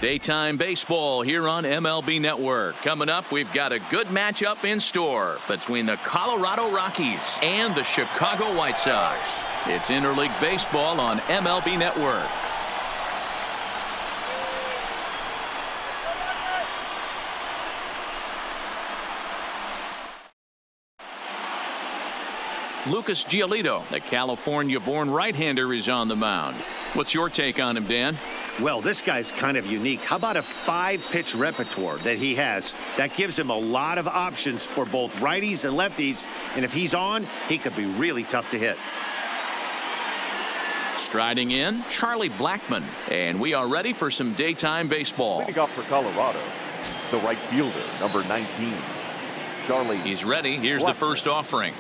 Daytime baseball here on MLB Network. Coming up, we've got a good matchup in store between the Colorado Rockies and the Chicago White Sox. It's interleague baseball on MLB Network. Lucas Giolito, the California-born right-hander, is on the mound. What's your take on him, Dan? Well, this guy's kind of unique. How about a 5-pitch repertoire that he has that gives him a lot of options for both righties and lefties, and if he's on, he could be really tough to hit. Striding in, Charlie Blackmon, and we are ready for some daytime baseball. Leading up for Colorado, the right fielder, number 19, Charlie. He's ready. Here's the first offering.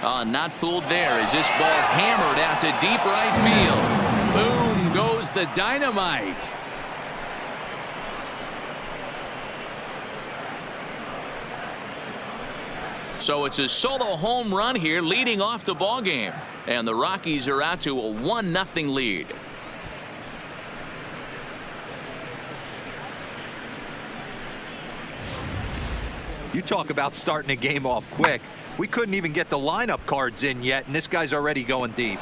Not fooled there as this ball's hammered out to deep right field. Boom goes the dynamite. So it's a solo home run here leading off the ball game, and the Rockies are out to a 1-0 lead. You talk about starting a game off quick. We couldn't even get the lineup cards in yet, and this guy's already going deep.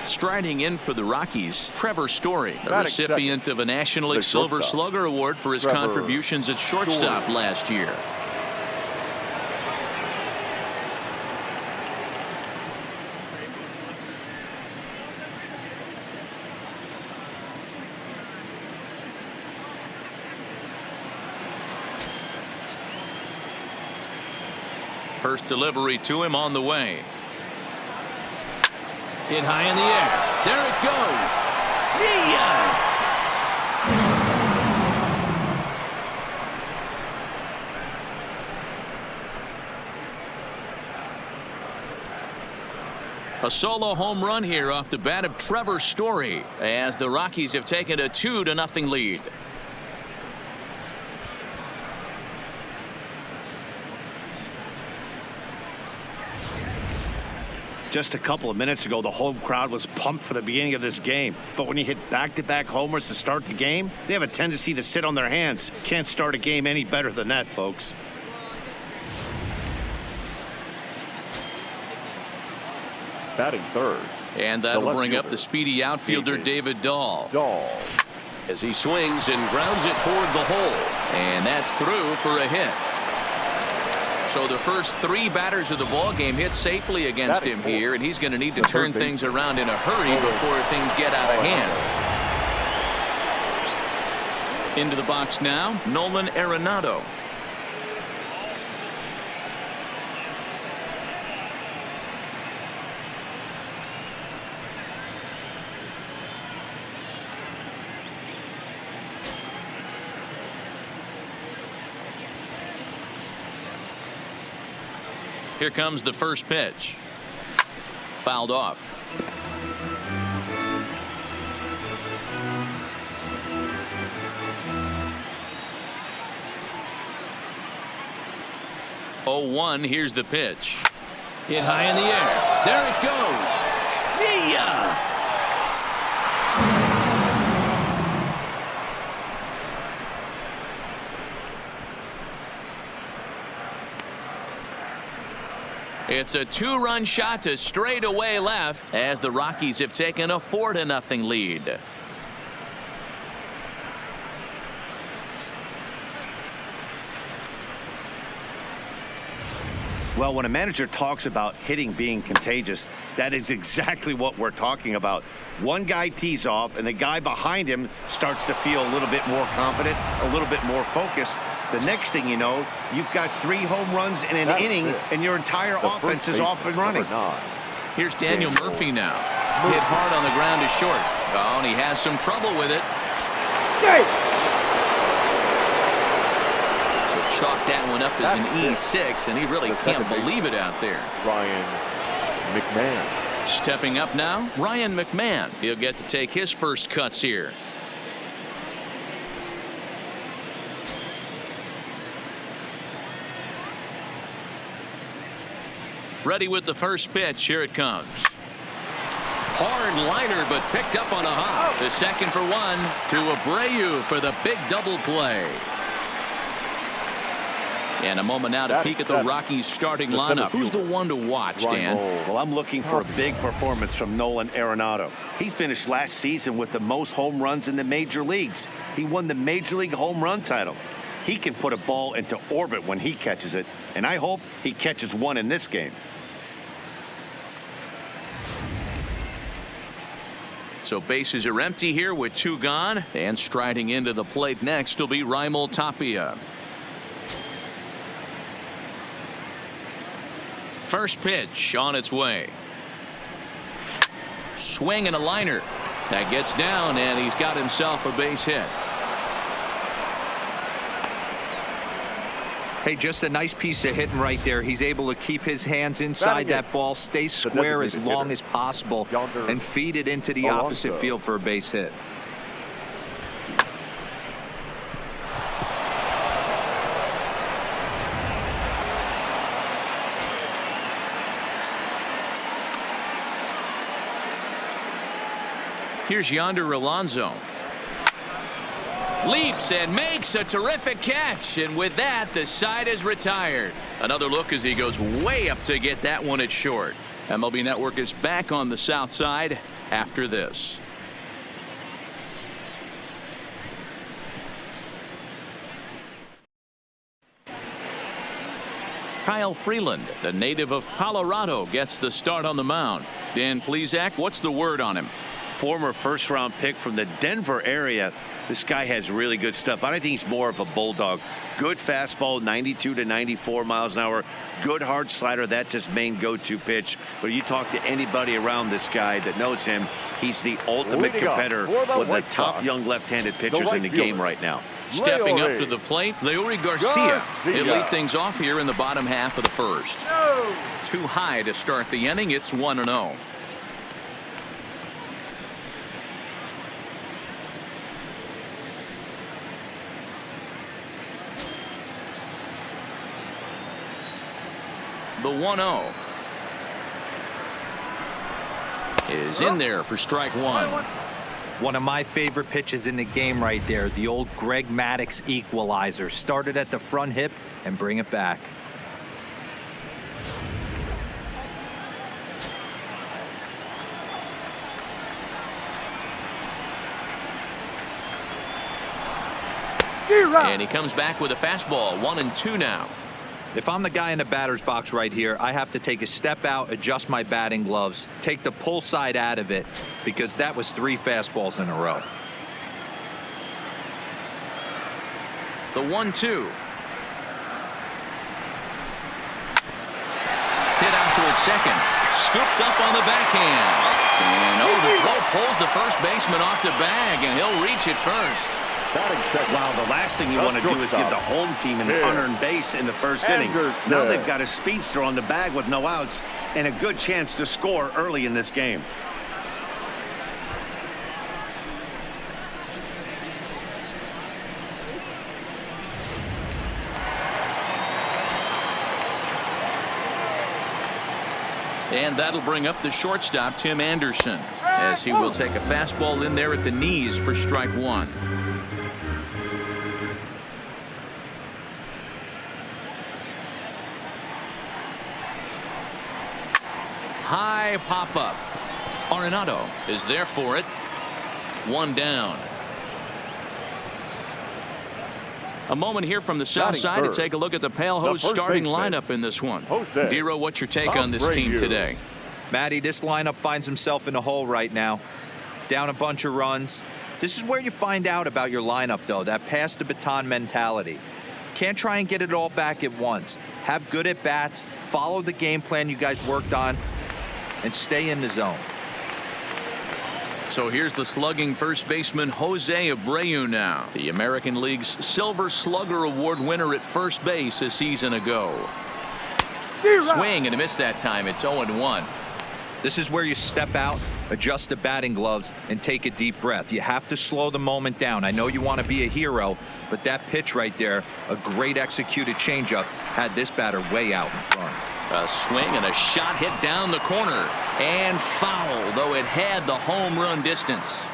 Striding in for the Rockies, Trevor Story, the recipient of a National League Silver Slugger Award for his contributions at shortstop last year. First delivery to him on the way. Hit high in the air. There it goes. See ya! A solo home run here off the bat of Trevor Story as the Rockies have taken a 2-0 lead. Just a couple of minutes ago, the home crowd was pumped for the beginning of this game. But when you hit back-to-back homers to start the game, they have a tendency to sit on their hands. Can't start a game any better than that, folks. Batting third. And that'll bring up the speedy outfielder David Dahl. As he swings and grounds it toward the hole. And that's through for a hit. So the first 3 batters of the ball game hit safely against him here, and he's going to need to turn things around in a hurry before things get out of hand. Into the box now, Nolan Arenado. Here comes the first pitch. Fouled off. Oh, 1. Here's the pitch. Hit high in the air. There it goes. See ya! It's a 2-run shot to straightaway left as the Rockies have taken a 4-0 lead. Well, when a manager talks about hitting being contagious, that is exactly what we're talking about. One guy tees off, and the guy behind him starts to feel a little bit more confident, a little bit more focused. The next thing you know, you've got 3 home runs in an inning, and your entire offense is off and running. Here's Daniel Murphy now. Hit hard on the ground to short. Oh, and he has some trouble with it. So chalk that one up as an E6, and he really can't believe it out there. Ryan McMahon. Stepping up now, Ryan McMahon. He'll get to take his first cuts here. Ready with the first pitch. Here it comes. Hard liner, but picked up on a hop. The second for one to Abreu for the big double play. And a moment now to peek at the Rockies starting lineup. Who's the one to watch, Dan? Well, I'm looking for a big performance from Nolan Arenado. He finished last season with the most home runs in the major leagues. He won the Major League home run title. He can put a ball into orbit when he catches it, and I hope he catches one in this game. So bases are empty here with 2 gone, and striding into the plate next will be Raimel Tapia. First pitch on its way. Swing and a liner. That gets down, and he's got himself a base hit. Hey, just a nice piece of hitting right there. He's able to keep his hands inside that ball, stay square as long as possible, and feed it into the opposite field for a base hit. Here's Yonder Alonso. Leaps and makes a terrific catch, and with that the side is retired. Another look as he goes way up to get that one at short. MLB Network is back on the south side after this. Kyle Freeland, the native of Colorado, gets the start on the mound. Dan Plesac, what's the word on him? Former first-round pick from the Denver area. This guy has really good stuff. I think he's more of a bulldog. Good fastball, 92 to 94 miles an hour. Good hard slider. That's his main go-to pitch. But you talk to anybody around this guy that knows him, he's the ultimate competitor, one of the top young left-handed pitchers in the game right now. Stepping up to the plate, Leury Garcia. He'll lead things off here in the bottom half of the first. Too high to start the inning. It's 1-0. The 1-0 is in there for strike one. One of my favorite pitches in the game right there, the old Greg Maddux equalizer. Started at the front hip and bring it back. And he comes back with a fastball. 1-2 now. If I'm the guy in the batter's box right here, I have to take a step out, adjust my batting gloves, take the pull side out of it, because that was 3 fastballs in a row. The 1-2. Hit out towards second. Scooped up on the backhand. And the throw pulls the first baseman off the bag, and he'll reach it first. Wow, the last thing you want to do is give the home team an unearned base in the first inning. Now they've got a speedster on the bag with no outs and a good chance to score early in this game. And that'll bring up the shortstop, Tim Anderson, as he will take a fastball in there at the knees for strike one. High pop-up. Arenado is there for it. 1 down. A moment here from the south side to take a look at the Pale Hose starting lineup in this one. Dero, what's your take on this team today? Matty, this lineup finds himself in a hole right now. Down a bunch of runs. This is where you find out about your lineup, though, that pass the baton mentality. Can't try and get it all back at once. Have good at-bats, follow the game plan you guys worked on, and stay in the zone. So here's the slugging first baseman Jose Abreu now. The American League's Silver Slugger Award winner at first base a season ago. Swing and a miss that time. It's 0-1. This is where you step out, adjust the batting gloves, and take a deep breath. You have to slow the moment down. I know you want to be a hero, but that pitch right there, a great executed changeup, had this batter way out in front. A swing and a shot hit down the corner. And foul, though it had the home run distance.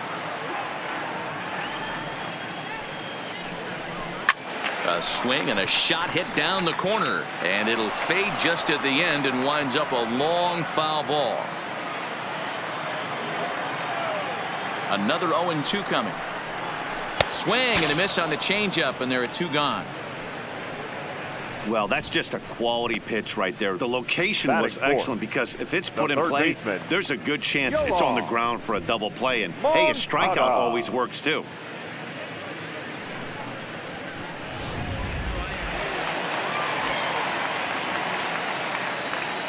A swing and a shot hit down the corner, and it'll fade just at the end and winds up a long foul ball. Another 0-2 coming. Swing and a miss on the changeup, and there are 2 gone. Well, that's just a quality pitch right there. The location was excellent because if it's put in play, there's a good chance it's on the ground for a double play. And hey, a strikeout always works too.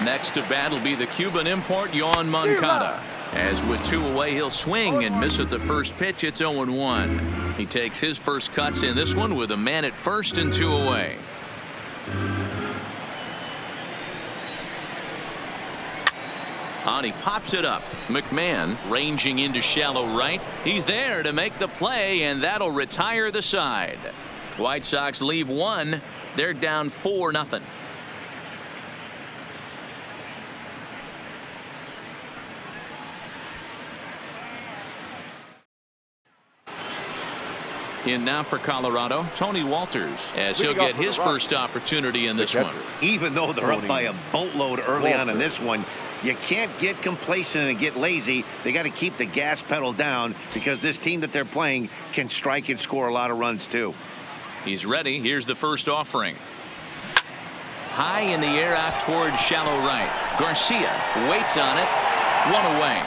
Next to bat will be the Cuban import, Yoan Moncada. As with 2 away, he'll swing and miss at the first pitch. It's 0-1. He takes his first cuts in this one with a man at first and 2 away. On, he pops it up. McMahon ranging into shallow right. He's there to make the play, and that'll retire the side. White Sox leave 1. They're down 4-0. In now for Colorado, Tony Walters, as he'll get his first opportunity in this one. Even though they're up by a boatload early on in this one, you can't get complacent and get lazy. They got to keep the gas pedal down because this team that they're playing can strike and score a lot of runs too. He's ready. Here's the first offering. High in the air out toward shallow right. Garcia waits on it. 1 away.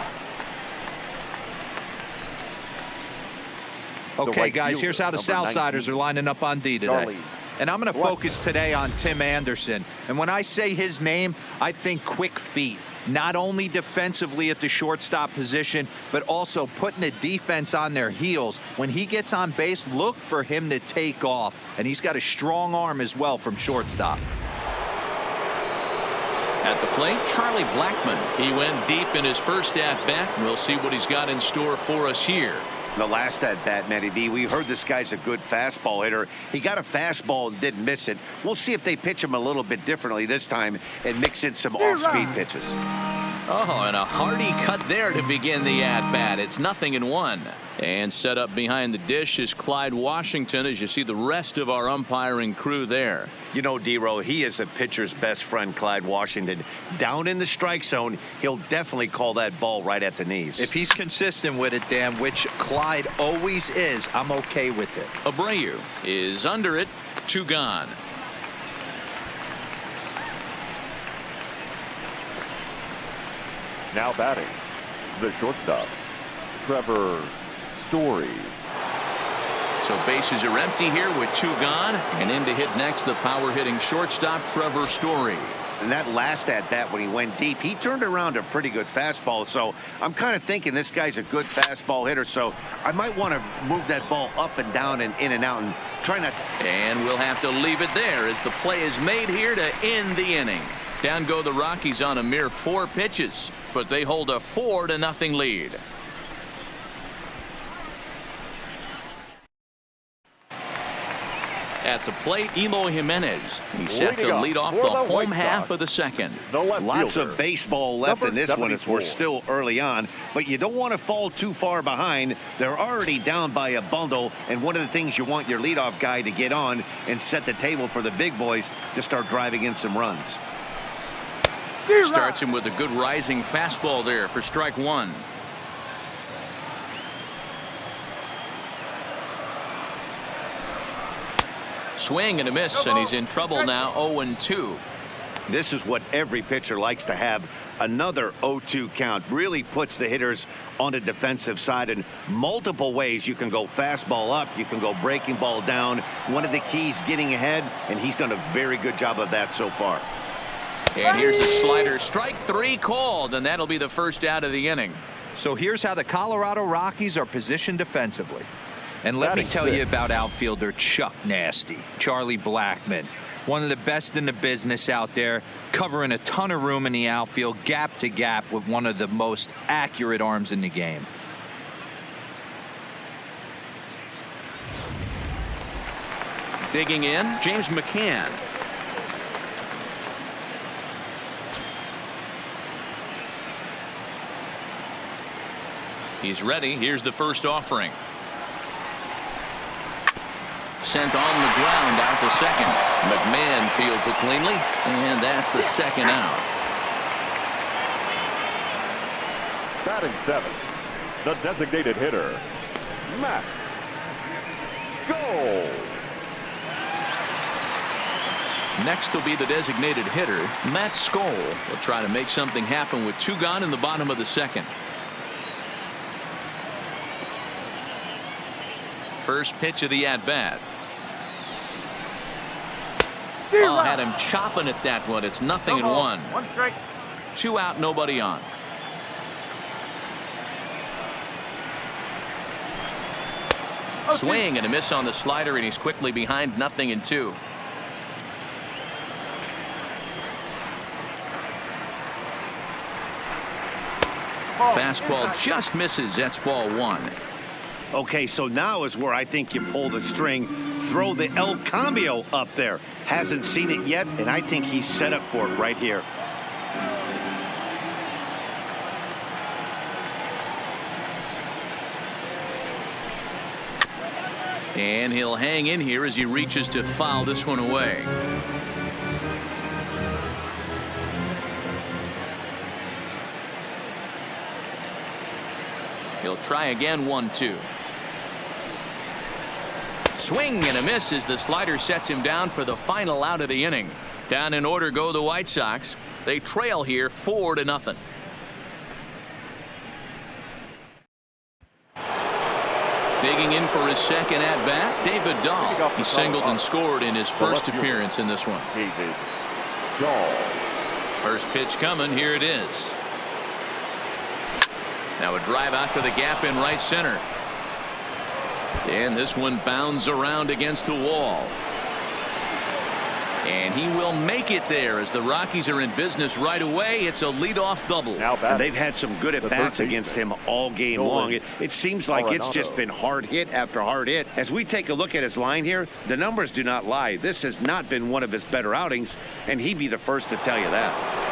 Okay, guys, here's how the Southsiders are lining up on D today. And I'm going to focus today on Tim Anderson. And when I say his name, I think quick feet. Not only defensively at the shortstop position, but also putting the defense on their heels. When he gets on base, look for him to take off. And he's got a strong arm as well from shortstop. At the plate, Charlie Blackmon. He went deep in his first at-bat. We'll see what he's got in store for us here. The last at-bat, Matty B, we heard this guy's a good fastball hitter. He got a fastball and didn't miss it. We'll see if they pitch him a little bit differently this time and mix in some off-speed pitches. Oh, and a hearty cut there to begin the at-bat. It's 0-1. And set up behind the dish is Clyde Washington, as you see the rest of our umpiring crew there. You know, D-Row, he is a pitcher's best friend, Clyde Washington. Down in the strike zone, he'll definitely call that ball right at the knees. If he's consistent with it, Dan, which Clyde always is, I'm okay with it. Abreu is under it. 2 gone. Now batting, the shortstop, Trevor Story. So bases are empty here with 2 gone, and in to hit next the power hitting shortstop Trevor Story. And that last at-bat when he went deep, he turned around a pretty good fastball. So I'm kind of thinking this guy's a good fastball hitter. So I might want to move that ball up and down and in and out and try not. And we'll have to leave it there as the play is made here to end the inning. Down go the Rockies on a mere 4 pitches, but they hold a 4-0 lead. At the plate, Eloy Jimenez. He's set to lead off the home half of the second. Lots of baseball left in this one as we're still early on, but you don't want to fall too far behind. They're already down by a bundle, and one of the things you want your leadoff guy to get on and set the table for the big boys to start driving in some runs. Starts him with a good rising fastball there for strike 1. Swing and a miss, and he's in trouble now. 0-2. This is what every pitcher likes to have. Another 0-2 count really puts the hitters on the defensive side in multiple ways. You can go fastball up, you can go breaking ball down. One of the keys, getting ahead, and he's done a very good job of that so far. And here's a slider. Strike 3 called, and that'll be the first out of the inning. So here's how the Colorado Rockies are positioned defensively. And let me tell you about outfielder Chuck Nasty, Charlie Blackmon. One of the best in the business out there, covering a ton of room in the outfield, gap to gap, with one of the most accurate arms in the game. Digging in, James McCann. He's ready. Here's the first offering. Sent on the ground out to second. McMahon fields it cleanly, and that's the second out. Batting 7th, the designated hitter, Matt Skoll. Next will be the designated hitter, Matt Skoll. Will try to make something happen with 2 gone in the bottom of the second. First pitch of the at-bat. Oh, had him chopping at that one. It's 0-1. 1 strike. 2 out, nobody on. Swing and a miss on the slider, and he's quickly behind 0-2. Fastball just misses. That's ball 1. Okay, so now is where I think you pull the string, throw the El Cambio up there. Hasn't seen it yet, and I think he's set up for it right here. And he'll hang in here as he reaches to foul this one away. He'll try again. 1-2. Swing and a miss as the slider sets him down for the final out of the inning. Down in order go the White Sox. They trail here 4-0. Digging in for his second at bat, David Dahl. He singled and scored in his first appearance in this one. David Dahl. First pitch coming. Here it is. Now a drive out to the gap in right center. And this one bounds around against the wall. And he will make it there as the Rockies are in business right away. It's a leadoff double. And they've had some good at-bats against him all game long. It seems like it's just been hard hit after hard hit. As we take a look at his line here, the numbers do not lie. This has not been one of his better outings, and he'd be the first to tell you that.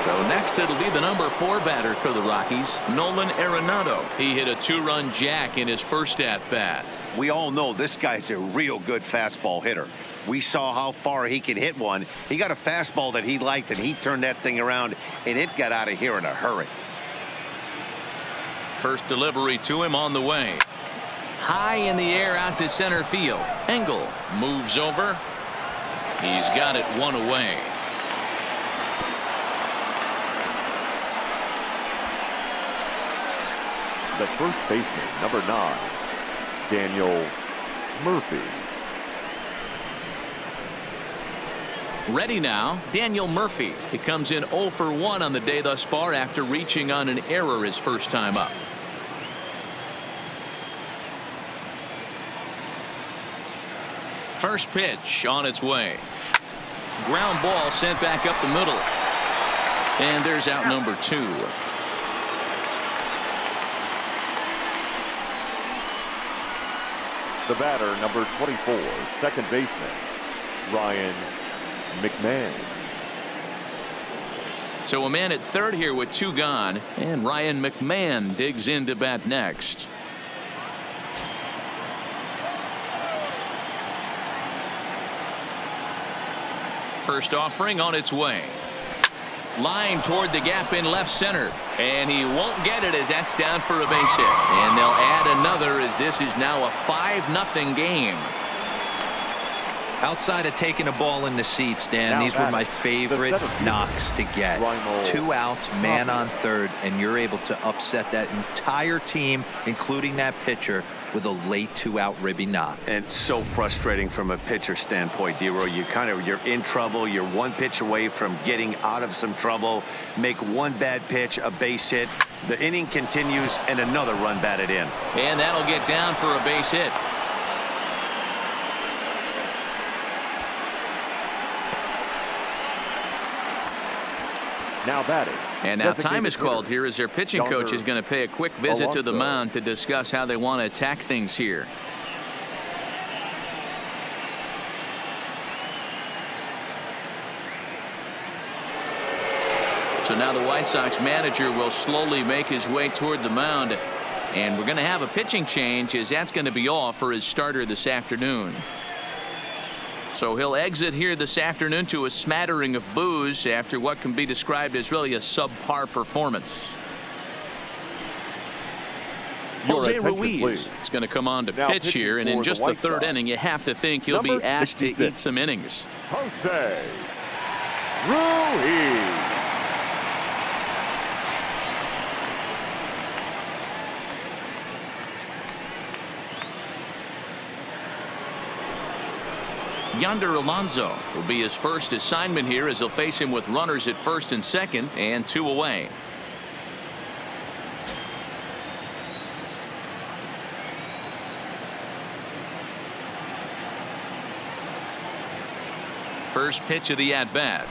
So next it'll be the number 4 batter for the Rockies, Nolan Arenado. He hit a 2-run jack in his first at-bat. We all know this guy's a real good fastball hitter. We saw how far he could hit one. He got a fastball that he liked, and he turned that thing around, and it got out of here in a hurry. First delivery to him on the way. High in the air out to center field. Engel moves over. He's got it 1 away. The first baseman, number 9, Daniel Murphy. Ready now, Daniel Murphy. He comes in 0 for 1 on the day thus far after reaching on an error his first time up. First pitch on its way. Ground ball sent back up the middle. And there's out number 2. The batter, number 24, second baseman, Ryan McMahon. So a man at third here with 2 gone, and Ryan McMahon digs in to bat next. First offering on its way. Line toward the gap in left center, and he won't get it as that's down for a base hit. And they'll add another as this is now a 5-0 game. Outside of taking a ball in the seats, Dan, now these were my favorite knocks to get. 2 outs, man on third, and you're able to upset that entire team, including that pitcher, with a late 2-out ribby knock. And so frustrating from a pitcher standpoint, D-Roy. You're in trouble. You're 1 pitch away from getting out of some trouble. Make 1 bad pitch, a base hit. The inning continues, and another run batted in. And that'll get down for a base hit. Now batting. And now time is called here as their pitching coach is going to pay a quick visit to the mound to discuss how they want to attack things here. So now the White Sox manager will slowly make his way toward the mound. And we're going to have a pitching change as that's going to be off for his starter this afternoon. So he'll exit here this afternoon to a smattering of boos after what can be described as really a subpar performance. Jose Ruiz is going to come on to pitch here, and in just the third inning, you have to think he'll be asked to eat some innings. Jose Ruiz. Yonder Alonso will be his first assignment here as he'll face him with runners at first and second and 2 away. First pitch of the at-bat.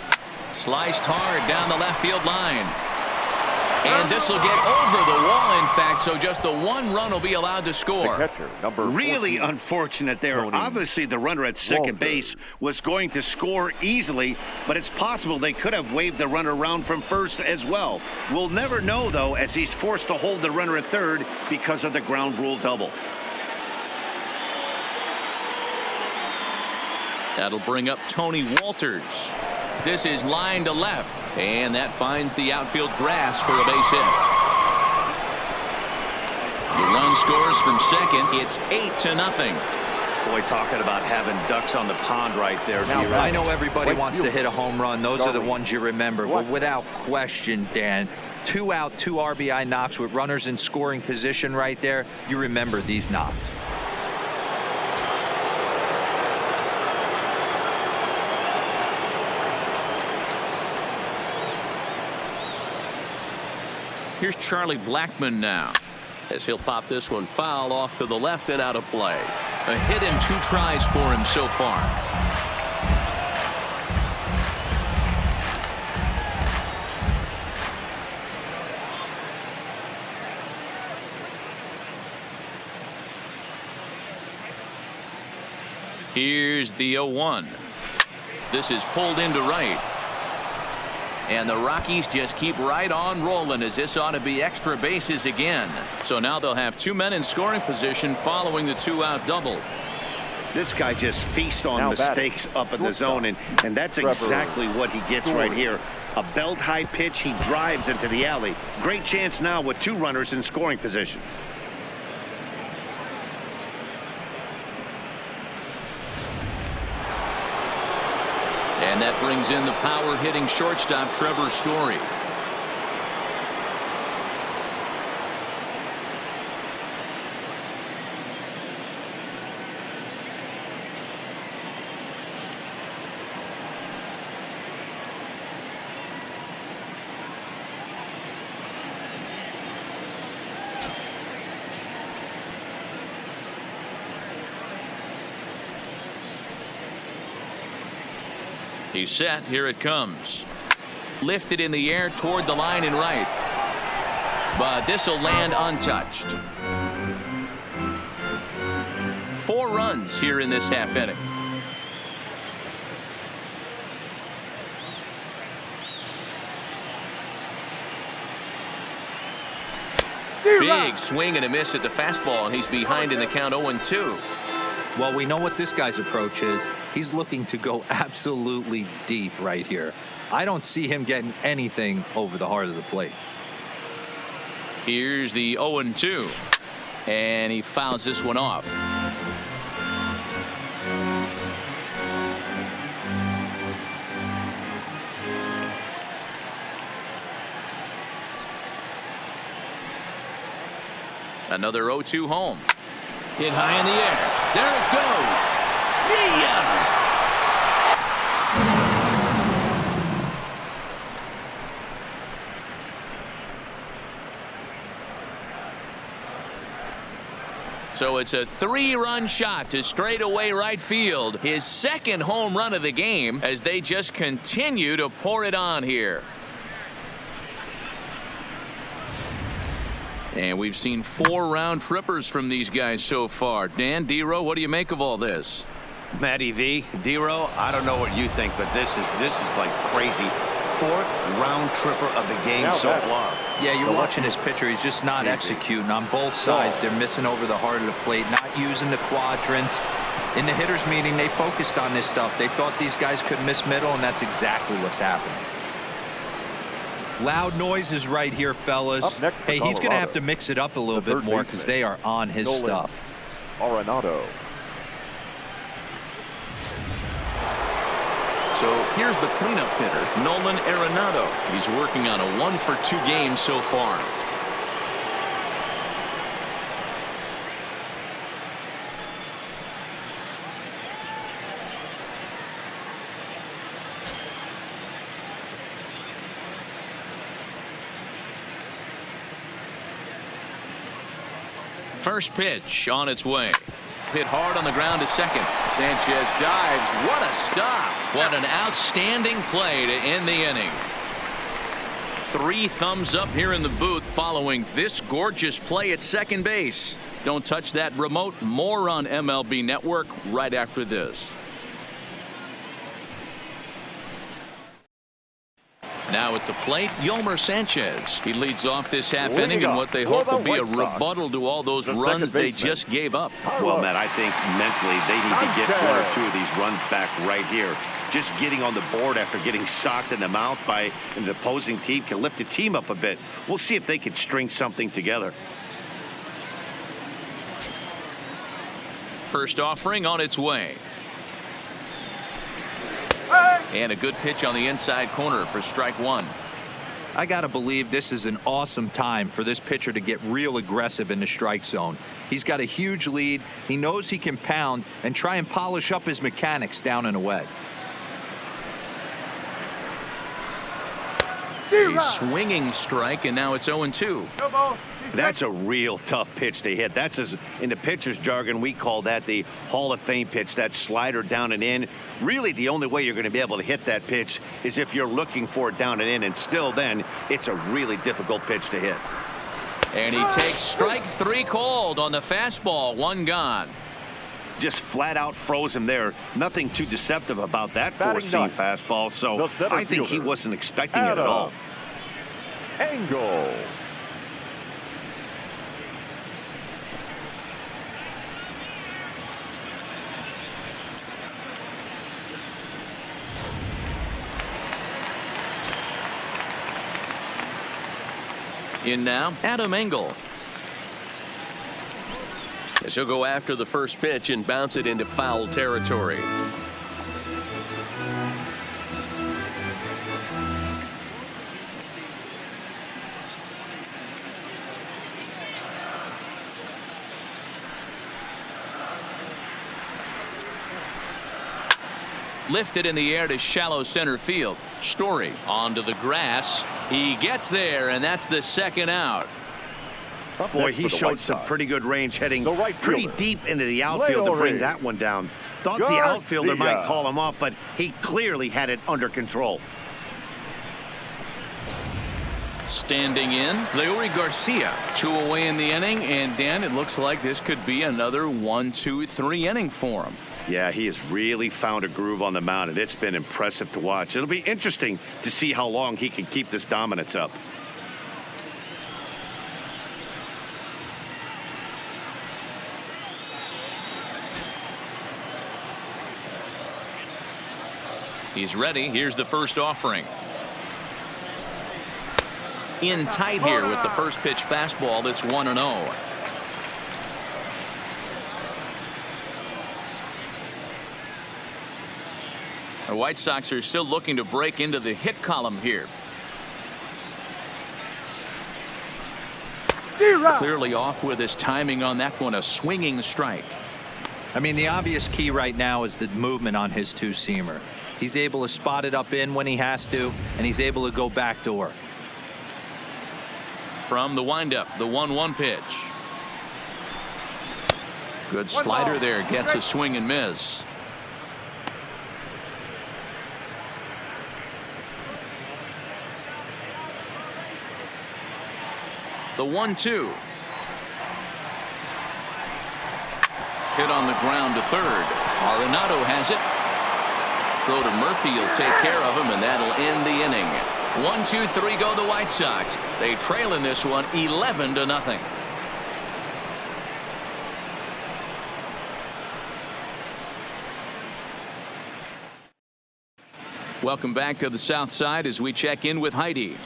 Sliced hard down the left field line. And this will get over the wall, in fact, so just the 1 run will be allowed to score. The catcher, number 14, really unfortunate there. Obviously, the runner at second base was going to score easily, but it's possible they could have waved the runner around from first as well. We'll never know, though, as he's forced to hold the runner at third because of the ground rule double. That'll bring up Tony Walters. This is line to left, and that finds the outfield grass for a base hit. The run scores from second. It's 8-0. Boy, talking about having ducks on the pond right there. Now, I know everybody wants to hit a home run. Those are the ones you remember. But without question, Dan, 2 out, 2 RBI knocks with runners in scoring position right there. You remember these knocks. Here's Charlie Blackmon now as he'll pop this one foul off to the left and out of play. A hit in 2 tries for him so far. Here's the 0-1. This is pulled into right. And the Rockies just keep right on rolling as this ought to be extra bases again. So now they'll have 2 men in scoring position following the 2-out double. This guy just feasts on mistakes up in the zone, and that's exactly what he gets right here. A belt high pitch, he drives into the alley. Great chance now with 2 runners in scoring position. And that brings in the power hitting shortstop Trevor Story. He's set. Here it comes. Lifted in the air toward the line and right. But this will land untouched. 4 runs here in this half inning. Big swing and a miss at the fastball, and he's behind in the count 0-2. Well, we know what this guy's approach is. He's looking to go absolutely deep right here. I don't see him getting anything over the heart of the plate. Here's the 0-2. And he fouls this one off. Another 0-2 home. Hit high in the air. There it goes. See ya! So it's a 3-run shot to straightaway right field. His 2nd home run of the game as they just continue to pour it on here. And we've seen 4 round trippers from these guys so far. Dan, D-Row, what do you make of all this? Matty V, D-Row, I don't know what you think, but this is like crazy. 4th round tripper of the game so far. Yeah, you're watching this pitcher. He's just not executing on both sides. They're missing over the heart of the plate, not using the quadrants. In the hitters meeting, they focused on this stuff. They thought these guys could miss middle, and that's exactly what's happening. Loud noises right here, fellas. Hey, he's going to have to mix it up a little bit more because they are on his stuff. Arenado. So here's the cleanup hitter, Nolan Arenado. He's working on a 1-for-2 game so far. First pitch on its way. Hit hard on the ground to second. Sanchez dives. What a stop. What an outstanding play to end the inning. 3 thumbs up here in the booth following this gorgeous play at second base. Don't touch that remote. More on MLB Network right after this. Now at the plate, Yolmer Sanchez. He leads off this half inning in what they hope will be a rebuttal to all those runs they just gave up. Well, Matt, I think mentally they need to get 1 or 2 of these runs back right here. Just getting on the board after getting socked in the mouth by an opposing team can lift the team up a bit. We'll see if they can string something together. First offering on its way. And a good pitch on the inside corner for strike 1. I got to believe this is an awesome time for this pitcher to get real aggressive in the strike zone. He's got a huge lead. He knows he can pound and try and polish up his mechanics down and away. A swinging strike, and now it's 0-2. That's a real tough pitch to hit. That's, in the pitcher's jargon, we call that the Hall of Fame pitch, that slider down and in. Really, the only way you're going to be able to hit that pitch is if you're looking for it down and in, and still then, it's a really difficult pitch to hit. And he takes strike 3 called on the fastball. 1 gone. Just flat out froze him there. Nothing too deceptive about that 4-seam fastball, so I think he wasn't expecting it at all. Angle. In now, Adam Engel. As he'll go after the first pitch and bounce it into foul territory. Lifted in the air to shallow center field. Story onto the grass. He gets there, and that's the 2nd out. Boy, he showed some pretty good range heading pretty deep into the outfield to bring that one down. Thought the outfielder might call him off, but he clearly had it under control. Standing in, Leury Garcia. 2 away in the inning, and Dan, it looks like this could be another 1-2-3 inning for him. Yeah, he has really found a groove on the mound, and it's been impressive to watch. It'll be interesting to see how long he can keep this dominance up. He's ready. Here's the first offering. In tight here with the first pitch fastball. That's 1-0. The White Sox are still looking to break into the hit column here. Clearly off with his timing on that one. A swinging strike. I mean, the obvious key right now is the movement on his 2-seamer. He's able to spot it up in when he has to, and he's able to go backdoor. From the windup, the 1-1 pitch. Good slider there. Gets a swing and miss. The 1-2. Hit on the ground to third. Arenado has it. Throw to Murphy will take care of him, and that'll end the inning. 1-2-3 go the White Sox. They trail in this one 11-0. Welcome back to the South Side as we check in with Heidi.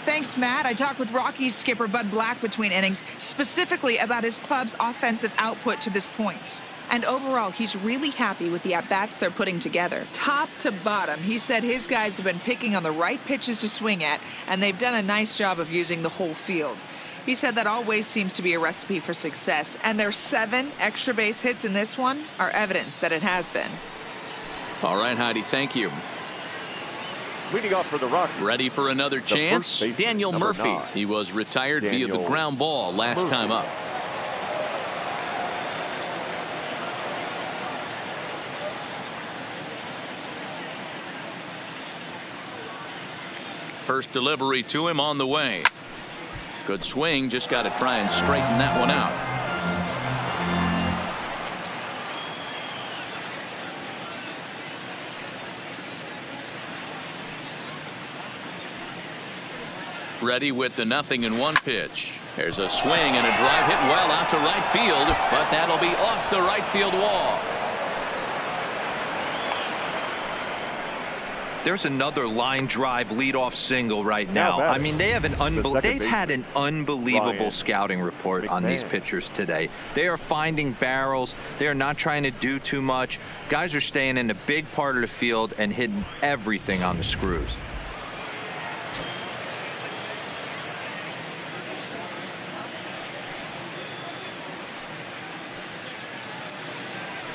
Thanks, Matt. I talked with Rockies skipper Bud Black between innings, specifically about his club's offensive output to this point. And overall, he's really happy with the at-bats they're putting together. Top to bottom, he said his guys have been picking on the right pitches to swing at, and they've done a nice job of using the whole field. He said that always seems to be a recipe for success, and their 7 extra base hits in this one are evidence that it has been. All right, Heidi, thank you. Leading off for the Rockies. Ready for another chance? Daniel Murphy. 9. He was retired via the ground ball last time up. First delivery to him on the way. Good swing. Just got to try and straighten that one out. Ready with the 0-1 pitch. There's a swing and a drive hit well out to right field, but that'll be off the right field wall. There's another line drive leadoff single right now. I mean, they have they've had an unbelievable scouting report on these pitchers today. They are finding barrels. They are not trying to do too much. Guys are staying in a big part of the field and hitting everything on the screws.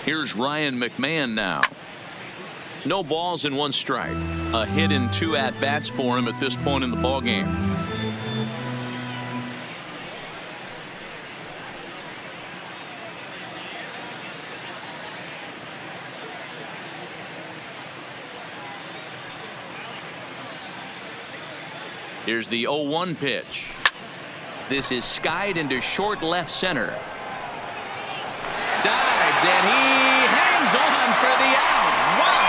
Here's Ryan McMahon now. No balls and 1 strike. A hit and 2 at-bats for him at this point in the ballgame. Here's the 0-1 pitch. This is skied into short left center. Dives, and he hangs on for the out. Wow!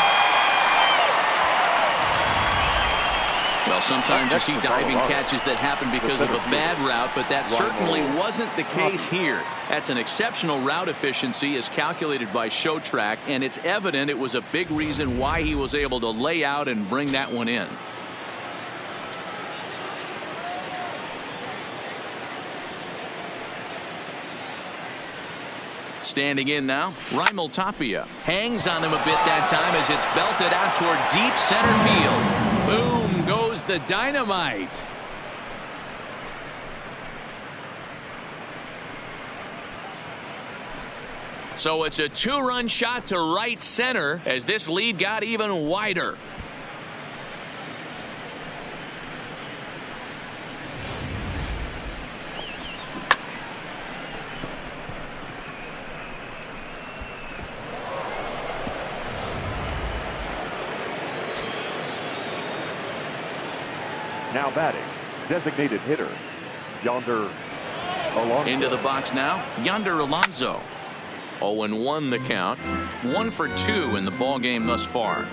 Well, sometimes you see diving catches that happen because of a bad route, but that certainly wasn't the case here. That's an exceptional route efficiency as calculated by ShowTrack, and it's evident it was a big reason why he was able to lay out and bring that one in. Standing in now, Raimel Tapia hangs on him a bit that time as it's belted out toward deep center field. Boom goes the dynamite. So it's a 2-run shot to right center as this lead got even wider. Now batting, designated hitter, Yonder Alonso. Into the box now, Yonder Alonso. 0-1 the count. 1 for 2 in the ball game thus far.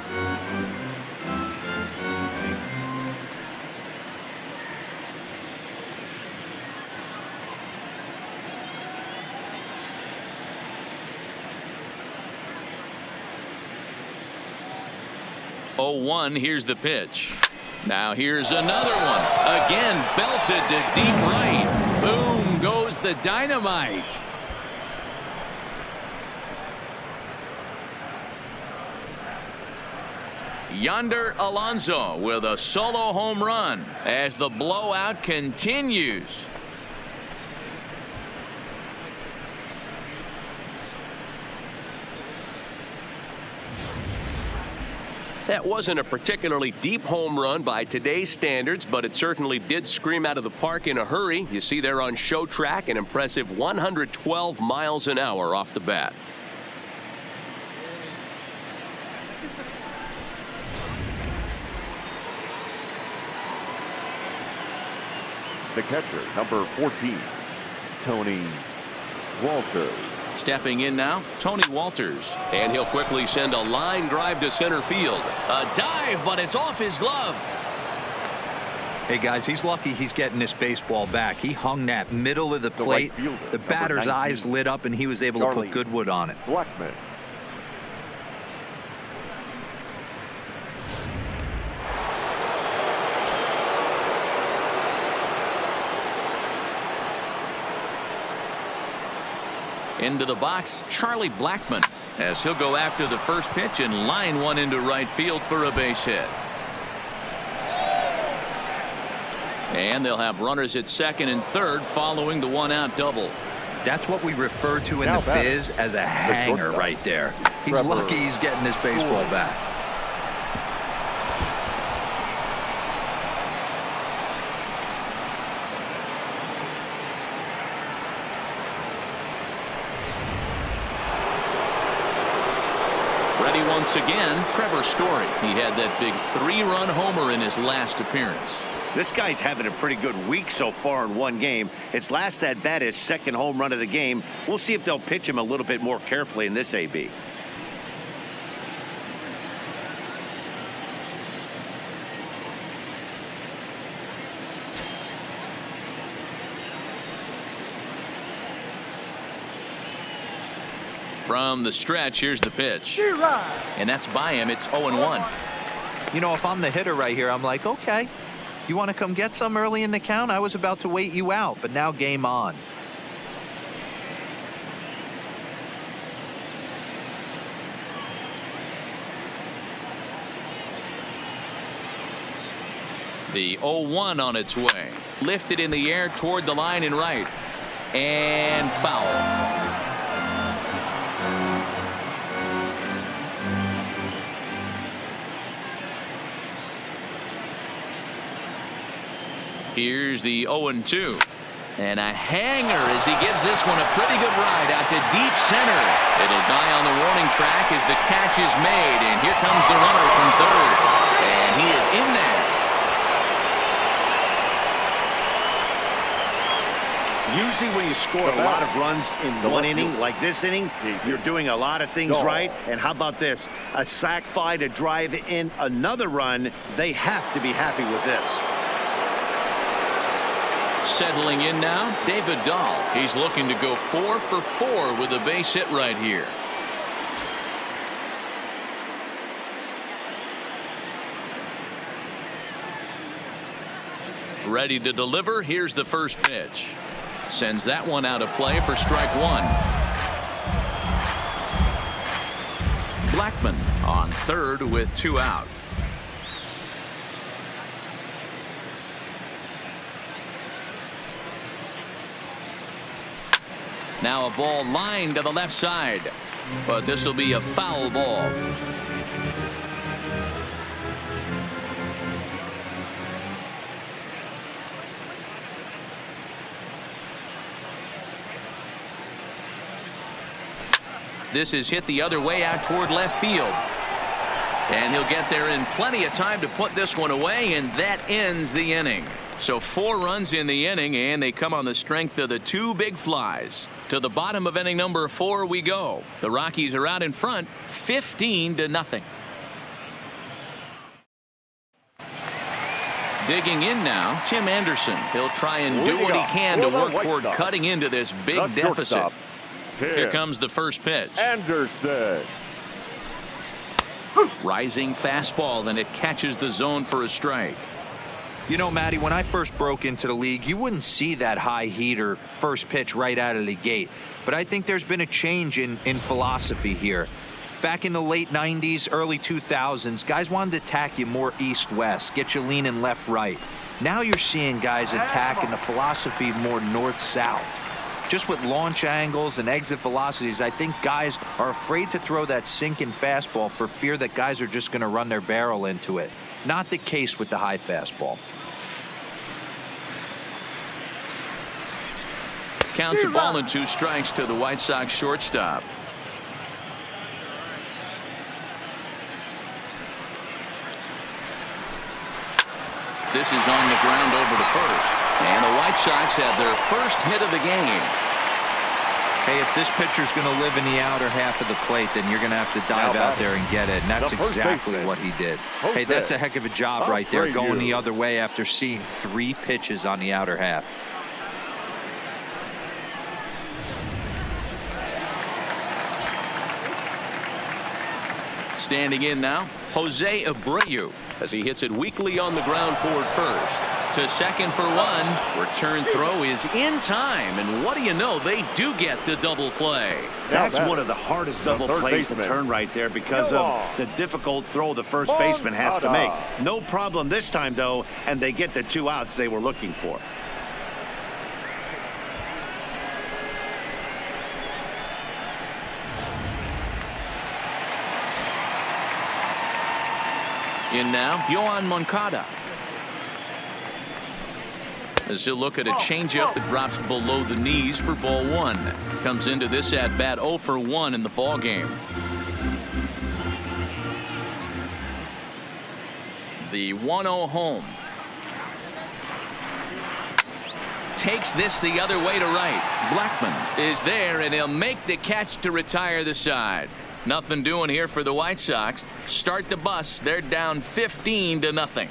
Here's the pitch. Now here's another one. Again belted to deep right. Boom goes the dynamite. Yonder Alonso with a solo home run as the blowout continues. That wasn't a particularly deep home run by today's standards, but it certainly did scream out of the park in a hurry. You see there on ShowTrack an impressive 112 miles an hour off the bat. The catcher, number 14, Tony Walters. Stepping in now, Tony Walters. And he'll quickly send a line drive to center field. A dive, but it's off his glove. Hey, guys, he's lucky he's getting this baseball back. He hung that middle of the plate. Right fielder, The batter's 19, eyes lit up, and he was able to put good wood on it. Blackman. Into the box, Charlie Blackmon, as he'll go after the first pitch and line one into right field for a base hit. And they'll have runners at second and third following the one-out double. That's what we refer to in Now the biz as a hanger right there. He's Trevor lucky he's getting this baseball back. Ready once again, Trevor Story. He had that big 3-run homer in his last appearance. This guy's having a pretty good week so far in one game. His last at bat, his second home run of the game. We'll see if they'll pitch him a little bit more carefully in this AB. From the stretch, here's the pitch. And that's by him. It's 0-1. You know, if I'm the hitter right here, I'm like, okay, you want to come get some early in the count? I was about to wait you out, but now game on. The 0-1 on its way. Lifted in the air toward the line and right. And foul. Here's the 0-2. And a hanger as he gives this one a pretty good ride out to deep center. It'll die on the warning track as the catch is made. And here comes the runner from third. And he is in there. Usually when you score a lot of runs in one inning, like this inning, you're doing a lot of things right. And how about this? A sac fly to drive in another run. They have to be happy with this. Settling in now, David Dahl. He's looking to go 4 for 4 with a base hit right here. Ready to deliver. Here's the first pitch. Sends that one out of play for strike one. Blackmon on third with 2 out. Now a ball lined to the left side, but this will be a foul ball. This is hit the other way out toward left field. And he'll get there in plenty of time to put this one away, and that ends the inning. So 4 runs in the inning, and they come on the strength of the 2 big flies. To the bottom of inning number 4 we go. The Rockies are out in front, 15-0. Digging in now, Tim Anderson. He'll try and do what he can to work toward cutting into this big deficit. Here comes the first pitch. Anderson. Rising fastball, and it catches the zone for a strike. You know, Matty, when I first broke into the league, you wouldn't see that high heater first pitch right out of the gate. But I think there's been a change in philosophy here. Back in the late 90s, early 2000s, guys wanted to attack you more east-west, get you leaning left-right. Now you're seeing guys attacking the philosophy more north-south. Just with launch angles and exit velocities, I think guys are afraid to throw that sinking fastball for fear that guys are just going to run their barrel into it. Not the case with the high fastball. Counts a ball and 2 strikes to the White Sox shortstop. This is on the ground over to first. And the White Sox have their first hit of the game. Hey, if this pitcher's going to live in the outer half of the plate, then you're going to have to dive out there and get it. And that's exactly what he did. Hey, that's a heck of a job right there, going the other way after seeing 3 pitches on the outer half. Standing in now, Jose Abreu, as he hits it weakly on the ground toward first. To second for 1. Return throw is in time, and what do you know, they do get the double play. That's one of the hardest double plays to turn right there because of the difficult throw the first baseman has to make. No problem this time, though, and they get the 2 outs they were looking for. In now, Yohan Moncada. As he'll look at a changeup that drops below the knees for ball 1. Comes into this at bat 0 for 1 in the ball game. The 1-0 home. Takes this the other way to right. Blackmon is there, and he'll make the catch to retire the side. Nothing doing here for the White Sox. Start the bus. They're down 15-0.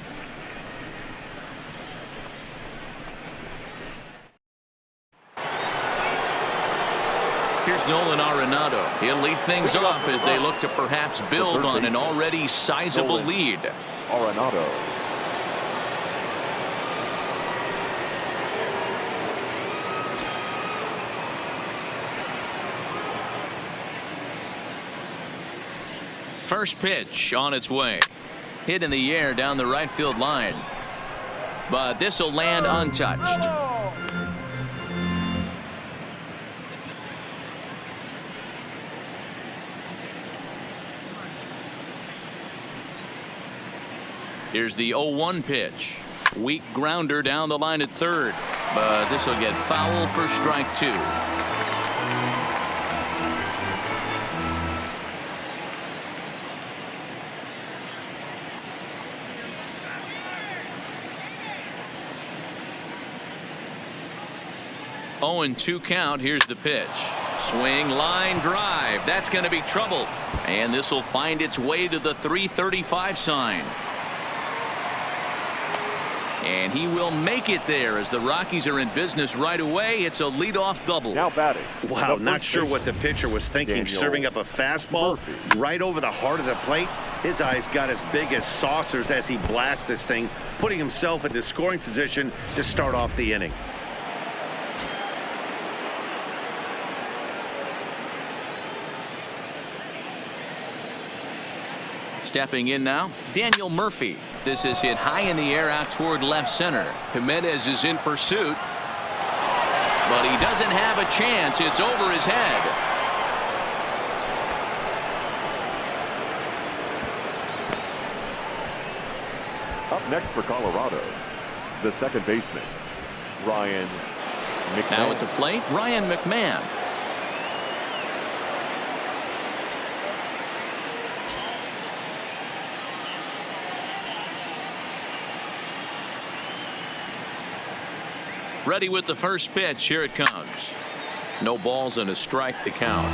Here's Nolan Arenado. He'll lead things off as they look to perhaps build on an already sizable lead. Arenado. First pitch on its way. Hit in the air down the right field line. But this will land untouched. Here's the 0-1 pitch. Weak grounder down the line at third. But this will get foul for strike 2. Oh, and 2 count. Here's the pitch. Swing, line drive. That's going to be trouble. And this will find its way to the 335 sign. And he will make it there as the Rockies are in business right away. It's a leadoff double. Now batting. Wow, not sure what the pitcher was thinking. Serving up a fastball right over the heart of the plate. His eyes got as big as saucers as he blasts this thing, putting himself into scoring position to start off the inning. Stepping in now, Daniel Murphy. This is hit high in the air out toward left center. Jimenez is in pursuit. But he doesn't have a chance. It's over his head. Up next for Colorado, the second baseman, Ryan McMahon. Now at the plate, Ryan McMahon. Ready with the first pitch. Here it comes. No balls and a strike to count.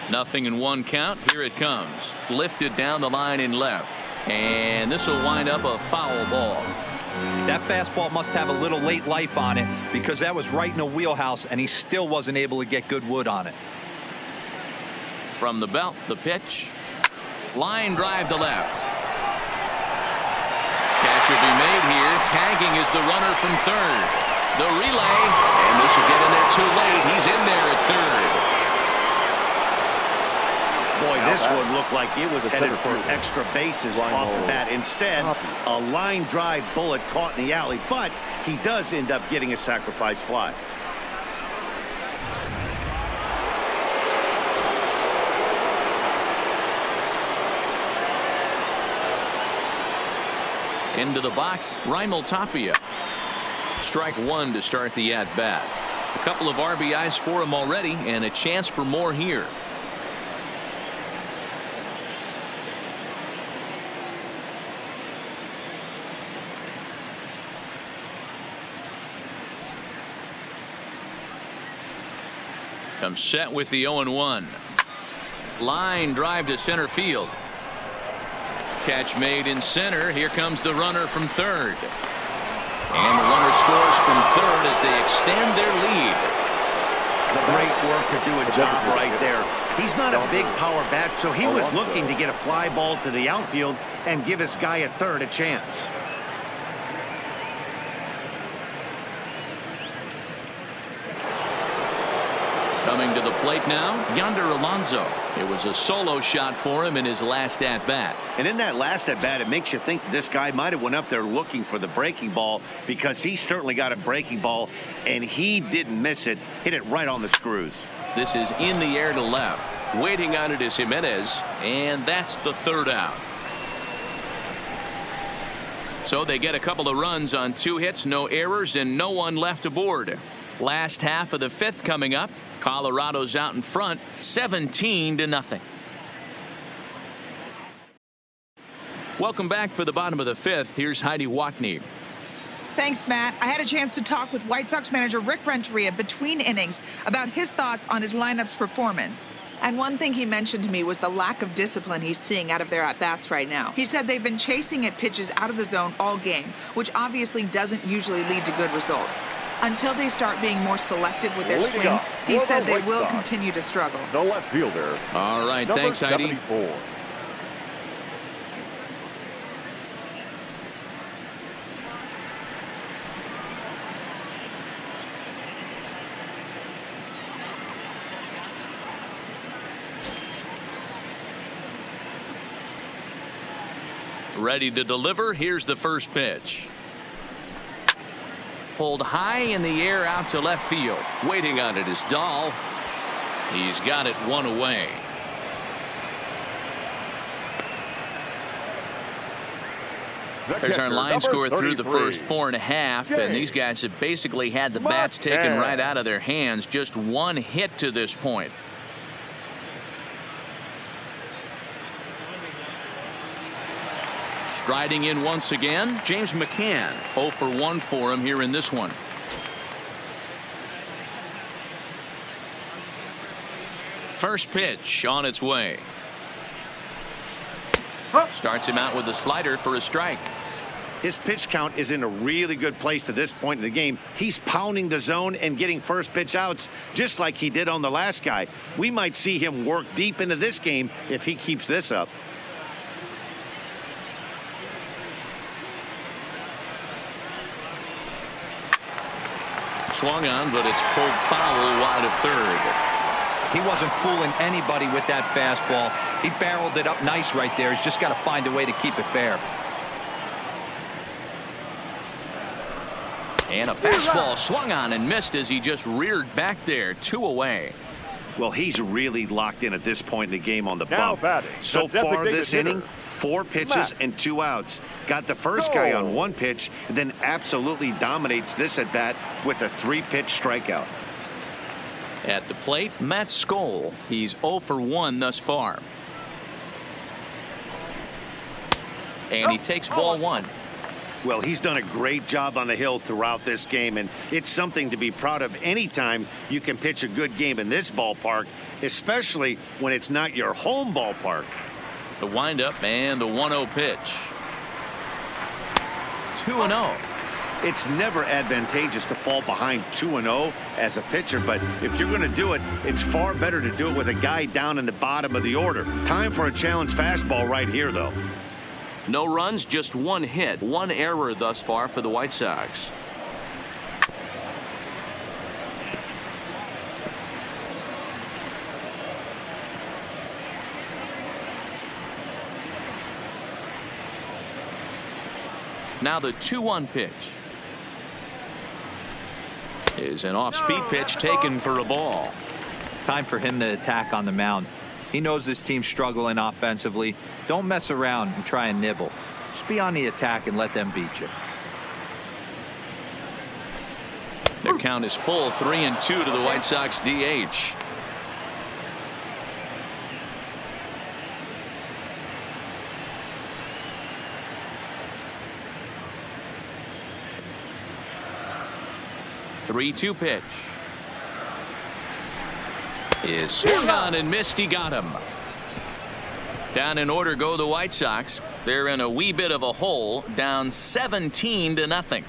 Nothing in 1 count. Here it comes. Lifted down the line in left. And this will wind up a foul ball. That fastball must have a little late life on it because that was right in the wheelhouse and he still wasn't able to get good wood on it. From the belt, the pitch. Line drive to left. Catch will be made here. Tagging is the runner from third. The relay, and this will get in there too late. He's in there at third. Boy, this one looked like it was headed for extra bases off the bat. Instead, a line drive bullet caught in the alley, but he does end up getting a sacrifice fly. Into the box, Raimel Tapia. Strike one to start the at-bat. A couple of RBIs for him already, and a chance for more here. Comes set with the 0-1. Line drive to center field. Catch made in center. Here comes the runner from third. And the runner scores from third as they extend their lead. Great work to do a job right there. He's not a big power bat, so he was looking to get a fly ball to the outfield and give his guy at third a chance. Coming to the plate now, Yonder Alonso. It was a solo shot for him in his last at-bat. And in that last at-bat, it makes you think this guy might have went up there looking for the breaking ball, because he certainly got a breaking ball, and he didn't miss it. Hit it right on the screws. This is in the air to left. Waiting on it is Jimenez, and that's the third out. So they get a couple of runs on 2 hits, no errors, and no one left aboard. Last half of the 5th coming up. Colorado's out in front, 17-0. Welcome back for the bottom of the 5th. Here's Heidi Watney. Thanks, Matt. I had a chance to talk with White Sox manager Rick Renteria between innings about his thoughts on his lineup's performance. And one thing he mentioned to me was the lack of discipline he's seeing out of their at-bats right now. He said they've been chasing at pitches out of the zone all game, which obviously doesn't usually lead to good results. Until they start being more selective with their swings, he said they will continue to struggle. The left fielder. All right, thanks, Heidi. 74. Ready to deliver. Here's the first pitch. Pulled high in the air out to left field. Waiting on it is Dahl. He's got it one away. There's our line score through the first 4.5, and these guys have basically had the bats taken right out of their hands. Just one hit to this point. Striding in once again, James McCann. 0 for 1 for him here in this one. First pitch on its way. Starts him out with a slider for a strike. His pitch count is in a really good place at this point in the game. He's pounding the zone and getting first pitch outs just like he did on the last guy. We might see him work deep into this game if he keeps this up. Swung on, but it's pulled foul wide of third. He wasn't fooling anybody with that fastball. He barreled it up nice right there. He's just got to find a way to keep it fair. And a fastball swung on and missed as he just reared back there. 2 away. Well, he's really locked in at this point in the game on the bump. Batting, so far this inning, 4 pitches and 2 outs. Got the first guy on 1 pitch, and then absolutely dominates this at bat with a 3-pitch strikeout. At the plate, Matt Skoll. He's 0 for 1 thus far. And he takes ball 1. Well, he's done a great job on the hill throughout this game, and it's something to be proud of anytime you can pitch a good game in this ballpark, especially when it's not your home ballpark. The windup and the 1-0 pitch. 2-0. It's never advantageous to fall behind 2-0 as a pitcher, but if you're going to do it, it's far better to do it with a guy down in the bottom of the order. Time for a challenge fastball right here, though. No runs, just 1 hit, 1 error thus far for the White Sox. Now the 2-1 pitch is an off-speed pitch taken for a ball. Time for him to attack on the mound. He knows this team's struggling offensively. Don't mess around and try and nibble. Just be on the attack and let them beat you. The count is full, 3-2 to the White Sox DH. Three-two pitch is swung on and missed. He got him. Down in order go the White Sox. They're in a wee bit of a hole, down 17-0.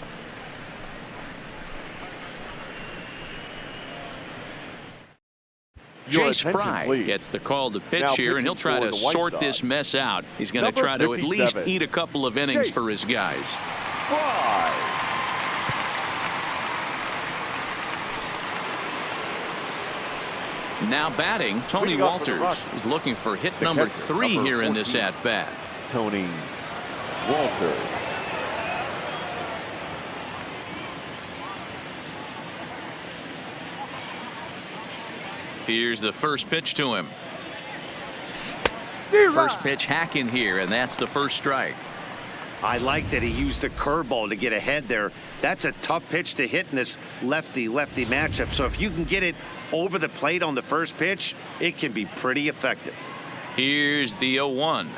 Chase Fry gets the call to pitch here, and he'll try to sort this mess out. He's going to try to at least eat a couple of innings for his guys. Fry. Now batting, Tony Walters is looking for hit number 3 here in this at-bat. Tony Walters. Here's the first pitch to him. First pitch hacking here, and that's the first strike. I like that he used the curveball to get ahead there. That's a tough pitch to hit in this lefty-lefty matchup. So if you can get it over the plate on the first pitch, it can be pretty effective. Here's the 0-1.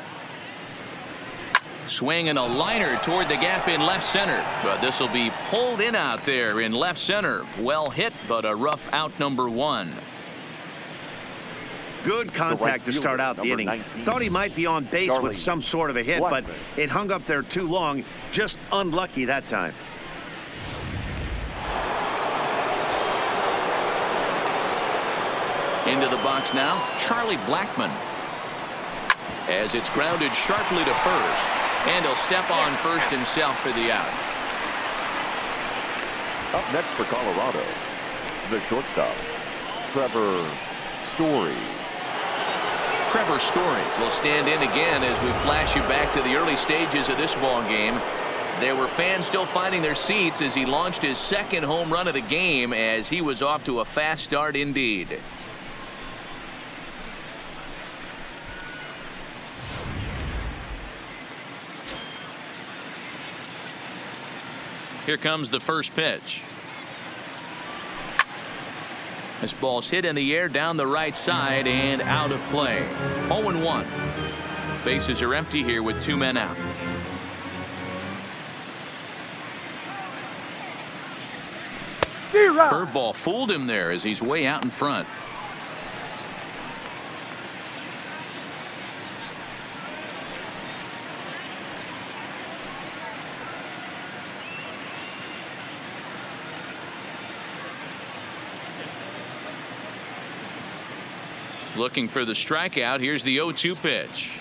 Swinging a liner toward the gap in left center, but this will be pulled in out there in left center. Well hit, but a rough out, number 1. Good contact to start out the inning. 19. Thought he might be on base with some sort of a hit, but it hung up there too long. Just unlucky that time. Into the box now, Charlie Blackmon. As it's grounded sharply to first, and he'll step on first himself for the out. Up next for Colorado, the shortstop, Trevor Story. Trevor Story will stand in again as we flash you back to the early stages of this ball game. There were fans still finding their seats as he launched his second home run of the game, as he was off to a fast start indeed. Here comes the first pitch. This ball's hit in the air down the right side and out of play. 0-1. Bases are empty here with 2 men out. Curveball fooled him there as he's way out in front. Looking for the strikeout. Here's the 0-2 pitch.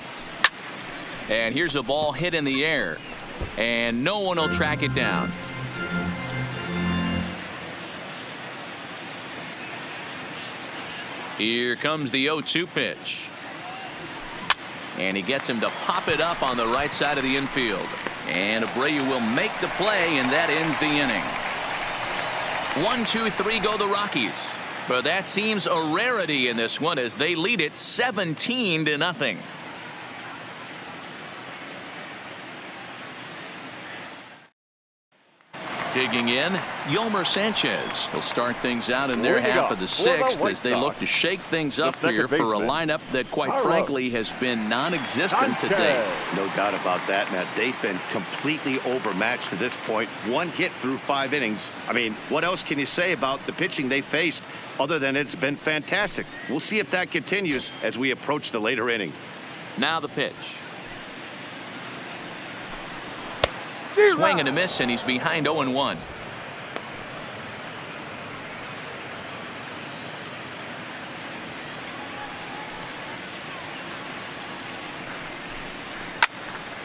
And here's a ball hit in the air. And no one will track it down. Here comes the 0-2 pitch. And he gets him to pop it up on the right side of the infield. And Abreu will make the play, and that ends the inning. 1, 2, 3 go the Rockies. But that seems a rarity in this one as they lead it 17-0. Digging in, Yolmer Sanchez. He'll start things out in their half of the 6th as they look to shake things up here for a lineup that, quite frankly, has been non-existent today. No doubt about that, Matt. They've been completely overmatched to this point. 1 hit through 5 innings. I mean, what else can you say about the pitching they faced other than it's been fantastic? We'll see if that continues as we approach the later inning. Now the pitch. Swing and a miss, and he's behind 0-1.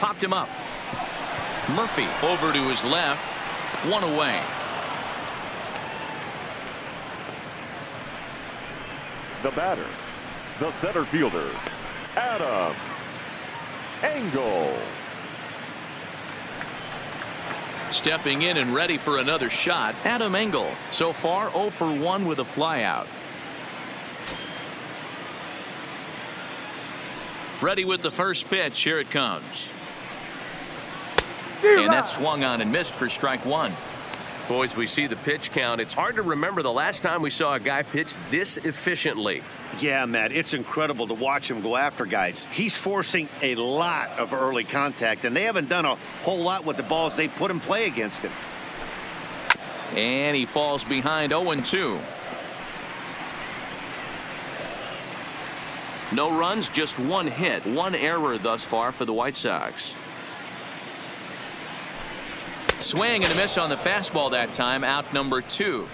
Popped him up. Murphy over to his left. 1 away. The batter, the center fielder, Adam Engel. Stepping in and ready for another shot, Adam Engel. So far 0 for 1 with a flyout. Ready with the first pitch. Here it comes. And that swung on and missed for strike 1. Boys, we see the pitch count. It's hard to remember the last time we saw a guy pitch this efficiently. Yeah, Matt, it's incredible to watch him go after guys. He's forcing a lot of early contact, and they haven't done a whole lot with the balls they put in play against him. And he falls behind 0-2. No runs, just one hit, one error thus far for the White Sox. Swing and a miss on the fastball that time, out number 2.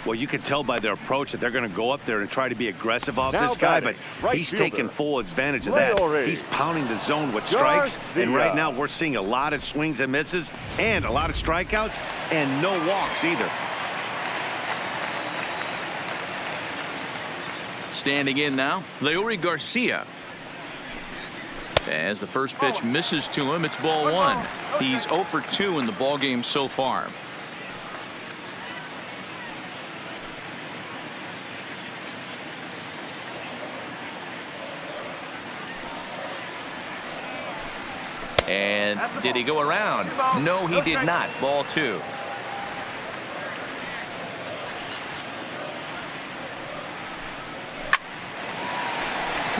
Well, you can tell by their approach that they're going to go up there and try to be aggressive off Now this guy, batting, but right he's fielder, taking full advantage of that. Leury. He's pounding the zone with strikes, and right Garcia. now we're seeing a lot of swings and misses and a lot of strikeouts and no walks either. Standing in now, Leury Garcia. As the first pitch misses to him, it's ball 1. He's 0 for 2 in the ball game so far. And did he go around? No, he did not. Ball 2.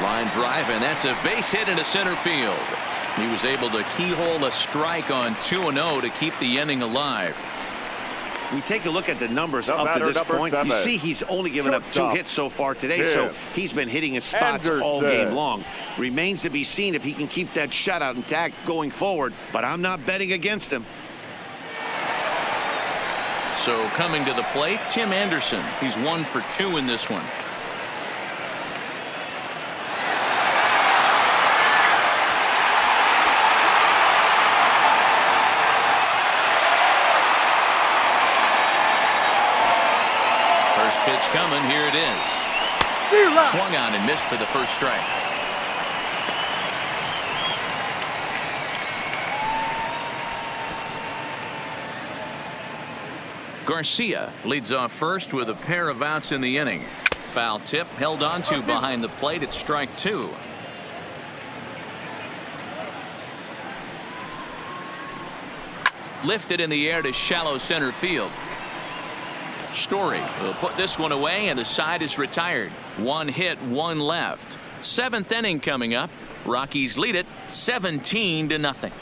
Line drive, and that's a base hit into center field. He was able to keyhole a strike on 2-0 to keep the inning alive. We take a look at the numbers No up to matter, this number point. 7. You see he's only given up 2 Shortstop. hits so far today, Tim so he's been hitting his spots all Anderson. game long. Remains to be seen if he can keep that shutout intact going forward, but I'm not betting against him. So coming to the plate, Tim Anderson. He's 1 for 2 in this one. First pitch coming. Here it is. Swung on and missed for the first strike. Garcia leads off first with a pair of outs in the inning. Foul tip held on to behind the plate at strike 2. Lifted in the air to shallow center field. Story will put this one away, and the side is retired. 1 hit, 1 left. 7th inning coming up. Rockies lead it 17-0.